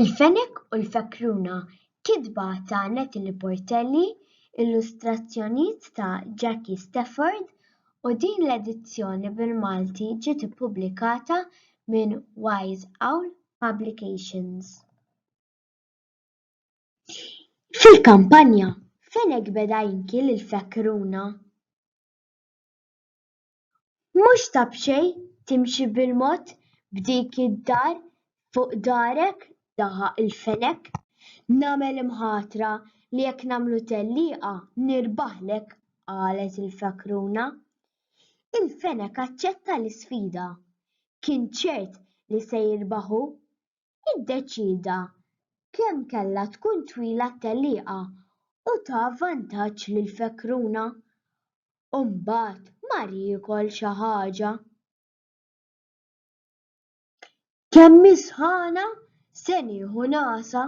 Il-fenek u l-fekruna kitba ta' Natalie Portelli, illustrazzjonijiet ta' Jackie Stafford u din l-edizzjoni bil-Malti ġiet ippubblikata minn Wise Owl Publications. Fil-kampanja Fenek beda jinkil il-fekruna. Mhux ta' b'xejn timxi bil-mod b'dik id-dar fuq darek daħaq il-fenek, nagħmel imħatra li jekk nagħmlu tellieqa nirbaħlek qalet il-fekruna. Il-fenek aċċetta l-isfida. Kien ċert li se jirbaħu. Iddeċida kemm kellha tkun twila t-tellieqa u ta' vantaġġ lill-fekruna. U mbagħad mar jiekol xi ħaġa. Kemm hi sħana se nieħu nagħsa,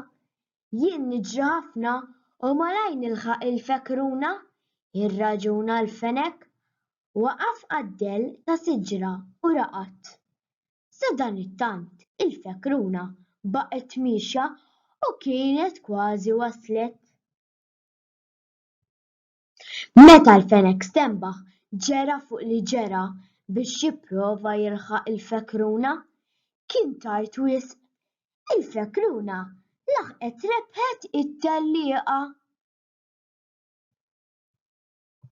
jien niġri ħafna u malajr nilħaq il-fekruna, irraġuna l-fenek, waqaf għad-dell ta' siġra u raqad. Sa dan it-tant il-fekruna baqgħet mixja u kienet kważi waslet. Meta l-fenek stembaħ ġera fuq li ġera biex jipprova jilħaq il-fekruna, kien tard wisq. Il-fekruna laħqet rebħet it-tellieqa.